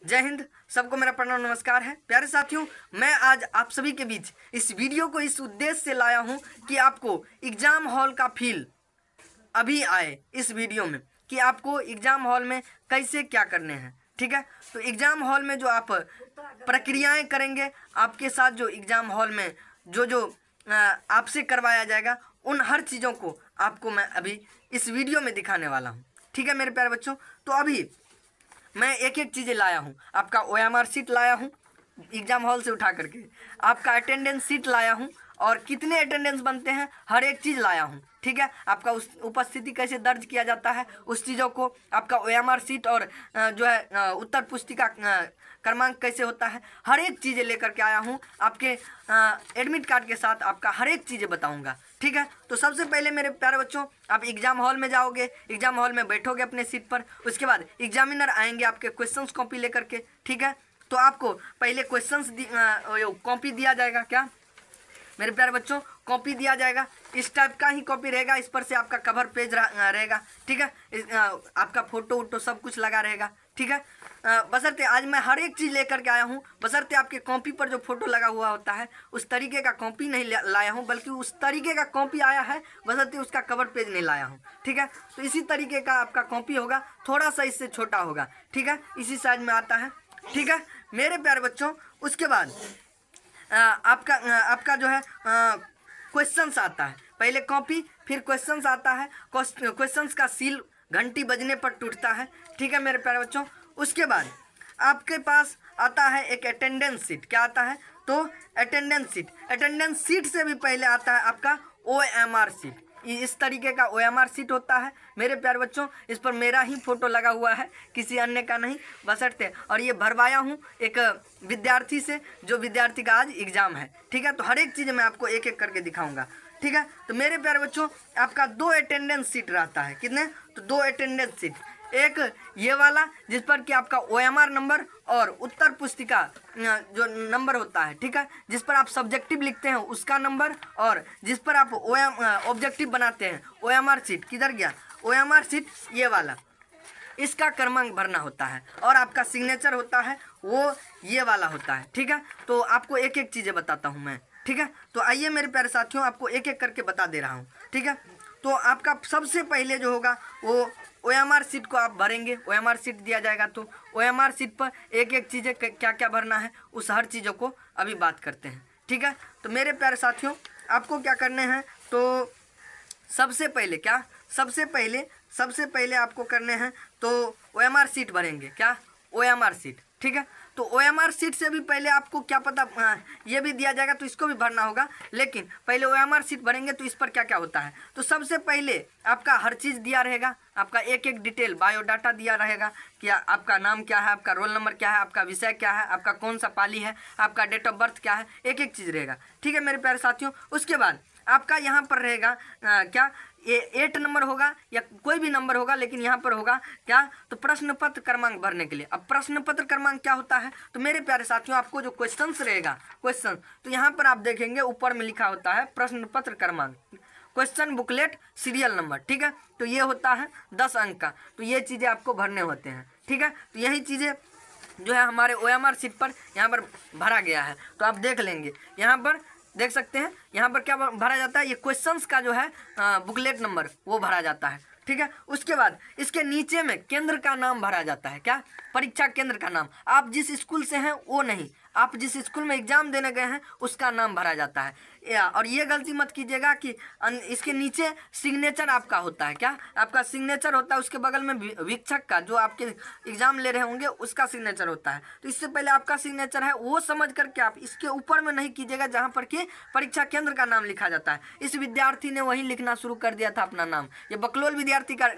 जय हिंद। सबको मेरा प्रणाम नमस्कार है। प्यारे साथियों, मैं आज आप सभी के बीच इस वीडियो को इस उद्देश्य से लाया हूं कि आपको एग्ज़ाम हॉल का फील अभी आए इस वीडियो में कि आपको एग्ज़ाम हॉल में कैसे क्या करने हैं। ठीक है, तो एग्ज़ाम हॉल में जो आप प्रक्रियाएं करेंगे, आपके साथ जो एग्ज़ाम हॉल में जो आपसे करवाया जाएगा, उन हर चीज़ों को आपको मैं अभी इस वीडियो में दिखाने वाला हूँ। ठीक है मेरे प्यारे बच्चों, तो अभी मैं एक एक चीज़ें लाया हूँ। आपका OMR सीट लाया हूँ एग्ज़ाम हॉल से उठा करके, आपका अटेंडेंस सीट लाया हूँ और कितने अटेंडेंस बनते हैं हर एक चीज़ लाया हूँ। ठीक है, आपका उस उपस्थिति कैसे दर्ज किया जाता है उस चीज़ों को, आपका OMR सीट और जो है उत्तर पुस्तिका क्रमांक कैसे होता है, हर एक चीज़ें लेकर के आया हूँ। आपके एडमिट कार्ड के साथ आपका हर एक चीज़ें बताऊँगा। ठीक है, तो सबसे पहले मेरे प्यारे बच्चों, आप एग्ज़ाम हॉल में जाओगे, एग्ज़ाम हॉल में बैठोगे अपने सीट पर। उसके बाद एग्जामिनर आएंगे आपके क्वेश्चंस कॉपी लेकर के। ठीक है, तो आपको पहले क्वेश्चंस कॉपी दिया जाएगा। क्या मेरे प्यारे बच्चों, कॉपी दिया जाएगा। इस टाइप का ही कॉपी रहेगा, इस पर से आपका कवर पेज रहेगा। ठीक है, आपका फोटो वोटो सब कुछ लगा रहेगा। ठीक है, बशर्ते आज मैं हर एक चीज़ लेकर के आया हूँ, बशर्ते आपके कॉपी पर जो फोटो लगा हुआ होता है उस तरीके का कॉपी नहीं लाया हूँ, बल्कि उस तरीके का कॉपी आया है, बशर्ते उसका कवर पेज नहीं लाया हूँ। ठीक है, तो इसी तरीके का आपका कॉपी होगा, थोड़ा सा इससे छोटा होगा। ठीक है, इसी साइज में आता है। ठीक है मेरे प्यारे बच्चों, उसके बाद आपका जो है क्वेश्चंस आता है। पहले कॉपी, फिर क्वेश्चंस आता है। क्वेश्चंस का सील घंटी बजने पर टूटता है। ठीक है मेरे प्यारे बच्चों, उसके बाद आपके पास आता है एक अटेंडेंस सीट। क्या आता है? तो अटेंडेंस सीट। अटेंडेंस सीट से भी पहले आता है आपका OMR सीट। इस तरीके का OMR सीट होता है मेरे प्यारे बच्चों। इस पर मेरा ही फोटो लगा हुआ है, किसी अन्य का नहीं, बशर्ते। और ये भरवाया हूँ एक विद्यार्थी से, जो विद्यार्थी का आज एग्ज़ाम है। ठीक है, तो हर एक चीज़ मैं आपको एक एक करके दिखाऊंगा। ठीक है, तो मेरे प्यारे बच्चों, आपका 2 अटेंडेंस सीट रहता है। कितने? तो 2 अटेंडेंस सीट। एक ये वाला जिस पर कि आपका OMR नंबर और उत्तर पुस्तिका जो नंबर होता है, ठीक है, जिस पर आप सब्जेक्टिव लिखते हैं उसका नंबर, और जिस पर आप ऑब्जेक्टिव बनाते हैं OMR सीट। किधर गया? OMR सीट ये वाला, इसका क्रमांक भरना होता है। और आपका सिग्नेचर होता है वो ये वाला होता है। ठीक है, तो आपको एक एक चीज़ें बताता हूँ मैं। ठीक है, तो आइए मेरे प्यारे साथियों, आपको एक एक करके बता दे रहा हूँ। ठीक है, तो आपका सबसे पहले जो होगा वो OMR सीट को आप भरेंगे। OMR सीट दिया जाएगा, तो OMR सीट पर एक एक चीज़ें क्या क्या भरना है, उस हर चीज़ों को अभी बात करते हैं। ठीक है, तो मेरे प्यारे साथियों, आपको क्या करने हैं, तो सबसे पहले क्या, सबसे पहले आपको करने हैं तो OMR सीट भरेंगे। क्या? OMR seat. ठीक है, तो OMR सीट से भी पहले आपको क्या पता, ये भी दिया जाएगा तो इसको भी भरना होगा, लेकिन पहले OMR सीट भरेंगे तो इस पर क्या क्या होता है। तो सबसे पहले आपका हर चीज़ दिया रहेगा, आपका एक एक डिटेल बायोडाटा दिया रहेगा कि आपका नाम क्या है, आपका रोल नंबर क्या है, आपका विषय क्या है, आपका कौन सा पाली है, आपका डेट ऑफ बर्थ क्या है, एक एक चीज़ रहेगा। ठीक है मेरे प्यारे साथियों, उसके बाद आपका यहाँ पर रहेगा क्या, ये 8 नंबर होगा या कोई भी नंबर होगा, लेकिन यहाँ पर होगा क्या, तो प्रश्न पत्र क्रमांक भरने के लिए। अब प्रश्न पत्र क्रमांक क्या होता है, तो मेरे प्यारे साथियों, आपको जो क्वेश्चंस रहेगा, क्वेश्चन, तो यहाँ पर आप देखेंगे ऊपर में लिखा होता है प्रश्न पत्र क्रमांक, क्वेश्चन बुकलेट सीरियल नंबर। ठीक है, तो ये होता है 10 अंक का, तो ये चीज़ें आपको भरने होते हैं। ठीक है, तो यही चीज़ें जो है हमारे OMR सीट पर यहाँ पर भरा गया है। तो आप देख लेंगे, यहाँ पर देख सकते हैं, यहाँ पर क्या भरा जाता है, ये क्वेश्चंस का जो है बुकलेट नंबर वो भरा जाता है। ठीक है, उसके बाद इसके नीचे में केंद्र का नाम भरा जाता है। क्या? परीक्षा केंद्र का नाम। आप जिस स्कूल से हैं वो नहीं, आप जिस स्कूल में एग्जाम देने गए हैं उसका नाम भरा जाता है। और ये गलती मत कीजिएगा कि इसके नीचे सिग्नेचर आपका होता है। क्या? आपका सिग्नेचर होता है, उसके बगल में वीक्षक का, जो आपके एग्जाम ले रहे होंगे उसका सिग्नेचर होता है। तो इससे पहले आपका सिग्नेचर है वो समझ करके आप इसके ऊपर में नहीं कीजिएगा जहाँ पर कि परीक्षा केंद्र का नाम लिखा जाता है। इस विद्यार्थी ने वही लिखना शुरू कर दिया था अपना नाम, ये बकलोल विद्यार्थी का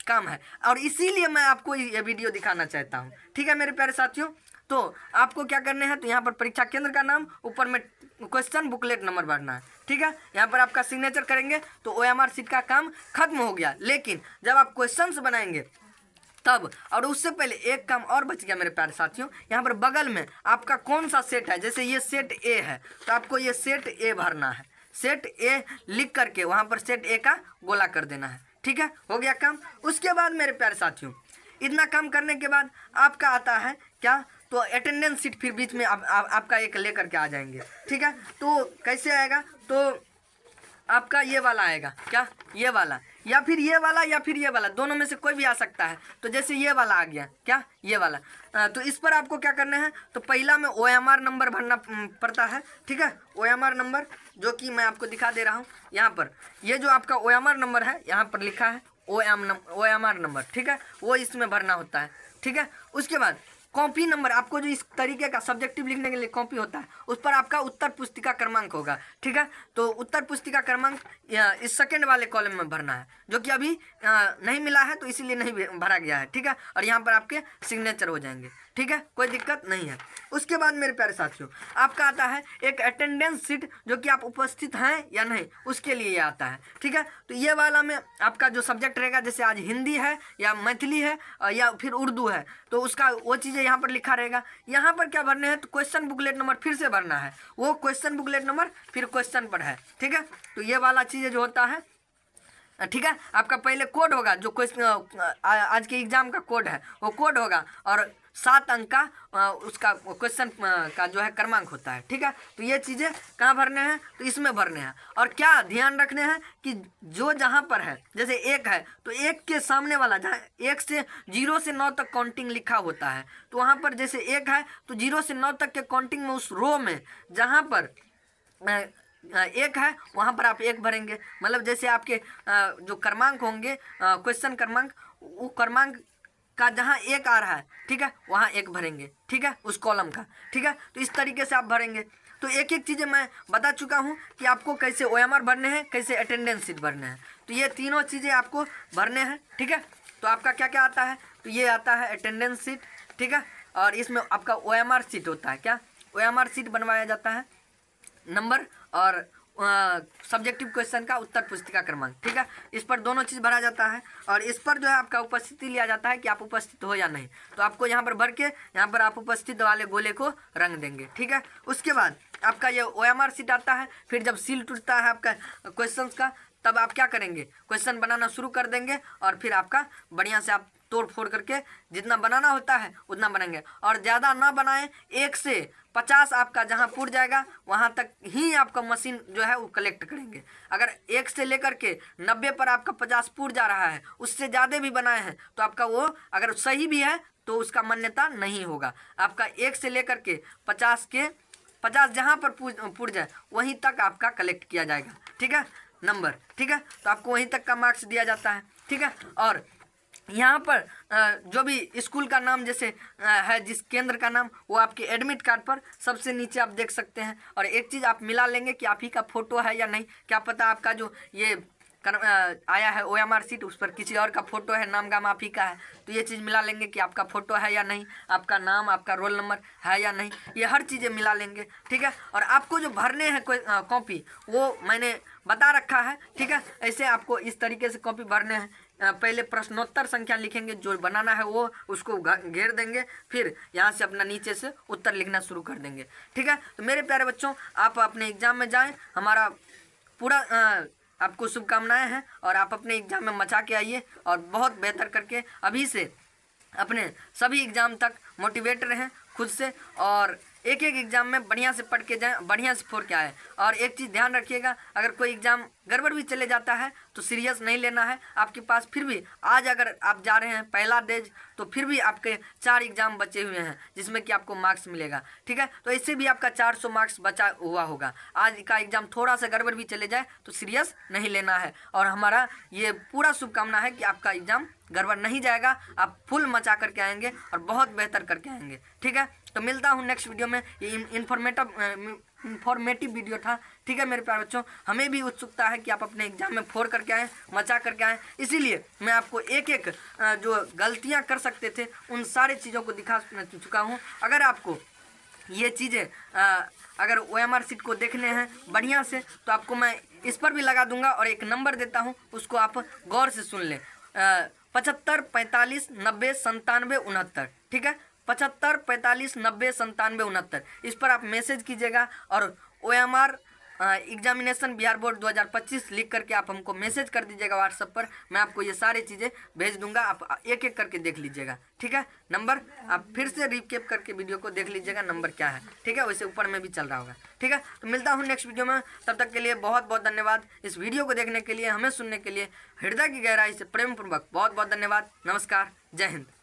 काम है, और इसीलिए मैं आपको ये वीडियो दिखाना चाहता हूँ। ठीक है मेरे प्यारे साथियों, तो आपको क्या करने हैं, तो यहाँ पर परीक्षा केंद्र का नाम, ऊपर में क्वेश्चन बुकलेट नंबर भरना है। ठीक है, यहाँ पर आपका सिग्नेचर करेंगे तो OMR सीट का काम खत्म हो गया। लेकिन जब आप क्वेश्चंस बनाएंगे तब, और उससे पहले एक काम और बच गया मेरे प्यारे साथियों, यहाँ पर बगल में आपका कौन सा सेट है, जैसे ये सेट A है तो आपको ये सेट A भरना है। सेट A लिख करके वहाँ पर सेट A का गोला कर देना है। ठीक है, हो गया काम। उसके बाद मेरे प्यारे साथियों, इतना काम करने के बाद आपका आता है क्या, तो अटेंडेंस शीट फिर बीच में आपका एक लेकर के आ जाएंगे। ठीक है, तो कैसे आएगा, तो आपका ये वाला आएगा क्या, ये वाला, या फिर ये वाला, या फिर ये वाला, दोनों में से कोई भी आ सकता है। तो जैसे ये वाला आ गया क्या, ये वाला, तो इस पर आपको क्या करना है, तो पहला में OMR नंबर भरना पड़ता है। ठीक है, OMR नंबर जो कि मैं आपको दिखा दे रहा हूँ यहाँ पर, ये जो आपका OMR नंबर है यहाँ पर लिखा है OMR नंबर। ठीक है, वो इसमें भरना होता है। ठीक है, उसके बाद कॉपी नंबर, आपको जो इस तरीके का सब्जेक्टिव लिखने के लिए कॉपी होता है उस पर आपका उत्तर पुस्तिका क्रमांक होगा। ठीक है, तो उत्तर पुस्तिका क्रमांक इस सेकंड वाले कॉलम में भरना है, जो कि अभी नहीं मिला है तो इसीलिए नहीं भरा गया है। ठीक है, और यहाँ पर आपके सिग्नेचर हो जाएंगे। ठीक है, कोई दिक्कत नहीं है। उसके बाद मेरे प्यारे साथियों आपका आता है एक अटेंडेंस शीट, जो कि आप उपस्थित हैं या नहीं उसके लिए ये आता है। ठीक है, तो ये वाला में आपका जो सब्जेक्ट रहेगा, जैसे आज हिंदी है या मैथिली है या फिर उर्दू है, तो उसका वो चीज़ें यहाँ पर लिखा रहेगा। यहाँ पर क्या भरने हैं, तो क्वेश्चन बुकलेट नंबर फिर से भरना है, वो क्वेश्चन बुकलेट नंबर फिर क्वेश्चन पर है। ठीक है, तो ये वाला चीज़ें जो होता है, ठीक है, आपका पहले कोड होगा, जो क्वेश्चन आज के एग्जाम का कोड है वो कोड होगा, और 7 अंक का उसका क्वेश्चन का जो है क्रमांक होता है। ठीक है, तो ये चीज़ें कहाँ भरने हैं, तो इसमें भरने हैं। और क्या ध्यान रखने हैं कि जो जहाँ पर है, जैसे 1 है तो 1 के सामने वाला, जहाँ 1 से 0 से 9 तक काउंटिंग लिखा होता है, तो वहाँ पर जैसे 1 है तो 0 से 9 तक के काउंटिंग में उस रो में जहाँ पर 1 है वहाँ पर आप 1 भरेंगे। मतलब जैसे आपके जो क्रमांक होंगे, क्वेश्चन क्रमांक, वो क्रमांक का जहाँ 1 आ रहा है, ठीक है, वहाँ 1 भरेंगे। ठीक है, उस कॉलम का। ठीक है, तो इस तरीके से आप भरेंगे। तो एक एक चीज़ें मैं बता चुका हूँ कि आपको कैसे OMR भरने हैं, कैसे अटेंडेंस शीट भरने हैं। तो ये तीनों चीज़ें आपको भरने हैं। ठीक है, तो आपका क्या क्या आता है, तो ये आता है अटेंडेंस शीट। ठीक है, और इसमें आपका OMR शीट होता है। क्या, OMR शीट बनवाया जाता है, नंबर और सब्जेक्टिव क्वेश्चन का उत्तर पुस्तिका क्रमांक। ठीक है, इस पर दोनों चीज़ भरा जाता है, और इस पर जो है आपका उपस्थिति लिया जाता है कि आप उपस्थित हो या नहीं। तो आपको यहाँ पर भर के यहाँ पर आप उपस्थित वाले गोले को रंग देंगे। ठीक है, उसके बाद आपका ये OMR शीट आता है। फिर जब सील टूटता है आपका क्वेश्चंस का, तब आप क्या करेंगे, क्वेश्चन बनाना शुरू कर देंगे, और फिर आपका बढ़िया से आप तोड़ फोड़ करके जितना बनाना होता है उतना बनाएंगे, और ज़्यादा ना बनाएं। 1 से 50 आपका जहाँ पुर जाएगा वहाँ तक ही आपका मशीन जो है वो कलेक्ट करेंगे। अगर 1 से लेकर के 90 पर आपका 50 पुर जा रहा है, उससे ज़्यादा भी बनाए हैं, तो आपका वो अगर सही भी है तो उसका मान्यता नहीं होगा। आपका 1 से लेकर के 50 जहाँ पर पुर जाए वहीं तक आपका कलेक्ट किया जाएगा। ठीक है, नंबर। ठीक है, तो आपको वहीं तक का मार्क्स दिया जाता है। ठीक है, और यहाँ पर जो भी स्कूल का नाम जैसे है, जिस केंद्र का नाम, वो आपके एडमिट कार्ड पर सबसे नीचे आप देख सकते हैं। और एक चीज़ आप मिला लेंगे कि आप ही का फोटो है या नहीं। क्या पता आपका जो ये आया है OMR शीट, उस पर किसी और का फोटो है, नाम गाम आप ही का है, तो ये चीज़ मिला लेंगे कि आपका फोटो है या नहीं, आपका नाम, आपका रोल नंबर है या नहीं, ये हर चीज़ें मिला लेंगे। ठीक है, और आपको जो भरने हैं कॉपी, वो मैंने बता रखा है। ठीक है, ऐसे आपको इस तरीके से कॉपी भरने हैं। पहले प्रश्नोत्तर संख्या लिखेंगे, जो बनाना है वो उसको घेर देंगे, फिर यहाँ से अपना नीचे से उत्तर लिखना शुरू कर देंगे। ठीक है, तो मेरे प्यारे बच्चों, आप अपने एग्जाम में जाएं, हमारा पूरा आपको शुभकामनाएं हैं, और आप अपने एग्जाम में मचा के आइए, और बहुत बेहतर करके अभी से अपने सभी एग्ज़ाम तक मोटिवेट रहें खुद से, और एक एक एग्ज़ाम में बढ़िया से पढ़ के जाएँ, बढ़िया से फोड़ के आए। और एक चीज़ ध्यान रखिएगा, अगर कोई एग्ज़ाम गड़बड़ भी चले जाता है तो सीरियस नहीं लेना है। आपके पास फिर भी आज अगर आप जा रहे हैं पहला डेज, तो फिर भी आपके 4 एग्ज़ाम बचे हुए हैं जिसमें कि आपको मार्क्स मिलेगा। ठीक है, तो इससे भी आपका 400 मार्क्स बचा हुआ होगा। आज का एग्ज़ाम थोड़ा सा गड़बड़ भी चले जाए तो सीरियस नहीं लेना है, और हमारा ये पूरा शुभकामना है कि आपका एग्ज़ाम गड़बड़ नहीं जाएगा, आप फुल मचा करके आएंगे और बहुत बेहतर करके आएंगे। ठीक है, तो मिलता हूँ नेक्स्ट वीडियो में। ये इन्फॉर्मेटिव वीडियो था। ठीक है मेरे प्यारे बच्चों, हमें भी उत्सुकता है कि आप अपने एग्जाम में फोड़ करके आएँ, मचा करके आएँ, इसीलिए मैं आपको एक एक जो गलतियाँ कर सकते थे उन सारी चीज़ों को दिखा चुका हूँ। अगर आपको ये चीज़ें अगर OMR शीट को देखने हैं बढ़िया से, तो आपको मैं इस पर भी लगा दूंगा, और एक नंबर देता हूँ, उसको आप गौर से सुन लें। 75 45 90 97 69। ठीक है, 75 45 90 97 69, इस पर आप मैसेज कीजिएगा, और OMR एग्जामिनेशन बिहार बोर्ड 2025 लिख करके आप हमको मैसेज कर दीजिएगा व्हाट्सएप पर। मैं आपको ये सारी चीज़ें भेज दूंगा, आप एक एक करके देख लीजिएगा। ठीक है, नंबर आप फिर से रिकेप करके वीडियो को देख लीजिएगा, नंबर क्या है। ठीक है, वैसे ऊपर में भी चल रहा होगा। ठीक है, तो मिलता हूँ नेक्स्ट वीडियो में, तब तक के लिए बहुत बहुत धन्यवाद। इस वीडियो को देखने के लिए, हमें सुनने के लिए हृदय की गहराई से प्रेम पूर्वक बहुत बहुत धन्यवाद। नमस्कार, जय हिंद।